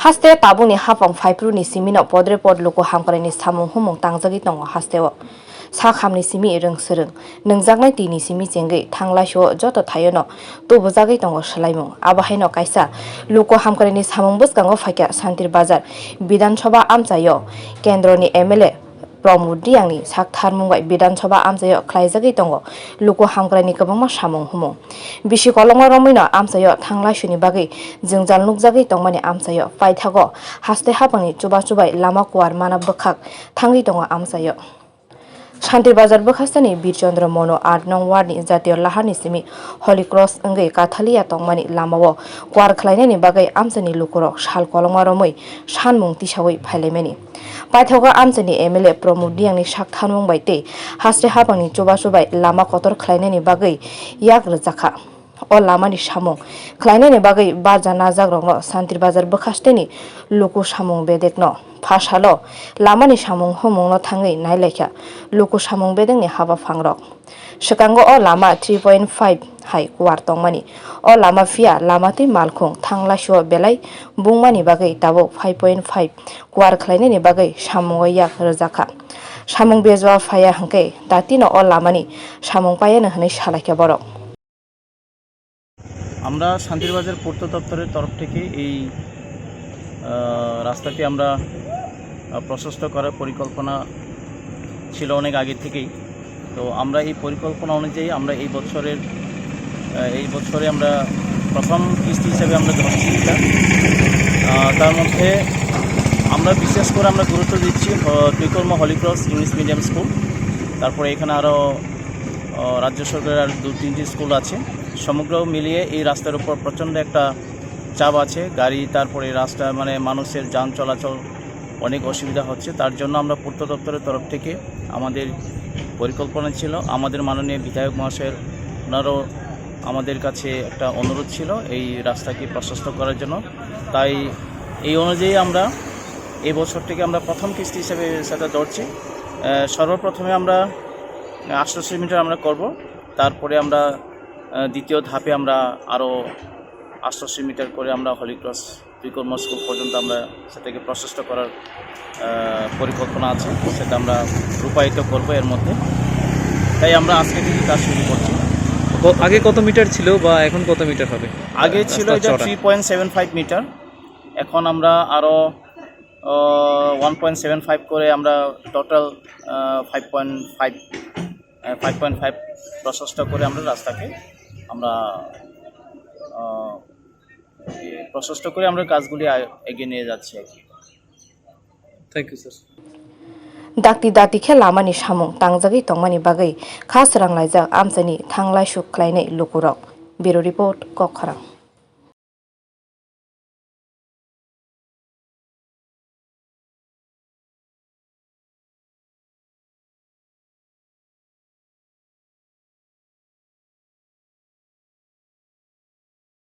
Haste tabuni hapang faipru simino podre pod loko hamkarani samung humong tangjagi tongo hasteo. Sakhamni simi reng sereng nengjaknai tini simi chengai thanglaisho joto thayono to bojagai tongo shlaimung abahaino kaisa loko hamkarani samung boskango faikya Santir Bazar Bidhan Sabha amchayo kendroni MLA Pramod Diangni saktharmung bai Bidhan Sabha amchayo khlaijagui tongo loko hamkarani kwbangma samung humung bisi kolongo romoino amchayo thanglaishoni bagui jwngjal nukjagui tongmani amchayo paithago haste hapangni chuba chubai lama kuar mana bwkhak thangui tongo amchayo Santir Bazar Bokastani Birchandra Mono 8 nong wardni Jatiyo Laharni simi Holy Cross ngai Kathalia tongmani lamao kwar khlainani bagai amchani lukurok sal kolonga romoi sanmung tisawi phailemani paithoga amchani MLA Pramod Diangni saktharmung baite haste hapangni chuba chubai lama kotor khlainani bagai yak rjakha o lamani samung khlainani bagai baja najagrokno Santir Bazar Bokastani luku samung bedekno Phasalo lamani samung humungno thangai nailekha luku samung bedengni haba phangrok sekango o lama 3.5 hai kwar tongmani o lama fia lamati malkhung thanglasho belai bungmani bagai tabo 5.5 kwar khlainani bagai samung yak rjakha samung bejwa phaya hangke datino o lamani samung payana hne salakya borok আমরা শান্তির বাজার পূর্ত দপ্তরের তরফ থেকে এই রাস্তাটি আমরা প্রশস্ত করার পরিকল্পনা ছিল অনেক আগে থেকেই তো আমরা এই পরিকল্পনা অনুযায়ী আমরা এই বছরে আমরা প্রথম কিস্তি হিসেবে আমরা ধরছি তার মধ্যে আমরা বিশেষ করে আমরা গুরুত্ব দিচ্ছি টুইকলমা Holy Cross English medium school তারপরে এখানে আরও রাজ্য সরকারের আর 2-3টি স্কুল আছে সমগ্র মিলিয়ে এই রাস্তার উপর প্রচণ্ড একটা চাপ আছে গাড়ি তারপরে রাস্তা মানে মানুষের যান চলাচল অনেক অসুবিধা হচ্ছে তার জন্য আমরা পূর্ত দপ্তরের তরফ থেকে আমাদের পরিকল্পনা ছিল আমাদের মাননীয় বিধায়ক মহাশয়ের ওনারও আমাদের কাছে একটা অনুরোধ ছিল এই রাস্তাকে প্রশস্ত করার জন্য তাই এই অনুযায়ী আমরা এই বছর থেকে আমরা প্রথম কিস্তি হিসেবে সেটা ধরছি সর্বপ্রথমে আমরা 88 মিটার আমরা করব তারপরে আমরা দ্বিতীয় ধাপে আমরা আরও 88 মিটার করে আমরা হলি ক্রস টুইকলমা স্কুল পর্যন্ত আমরা সেটাকে প্রশস্ত করার পরিকল্পনা আছে সেটা আমরা রূপায়িত করব এর মধ্যে তাই আমরা আজকে থেকে কাজ শুরু করছি আগে কত মিটার ছিল বা এখন কত মিটার হবে আগে ছিল এটা 3.75 মিটার এখন আমরা আরও 1.75 করে আমরা টোটাল 5.5 প্রশস্ত করে আমরা রাস্তাকে আমরা প্রশস্ত করে আমরা কাজগুলি এগিয়ে নিয়ে যাচ্ছি thank you sir Dakti dati khe lamani samung tangjagi tongmani bagai khas ranglai jak amchani thanglai suk khlainai lukurok Bureau Report Kokharang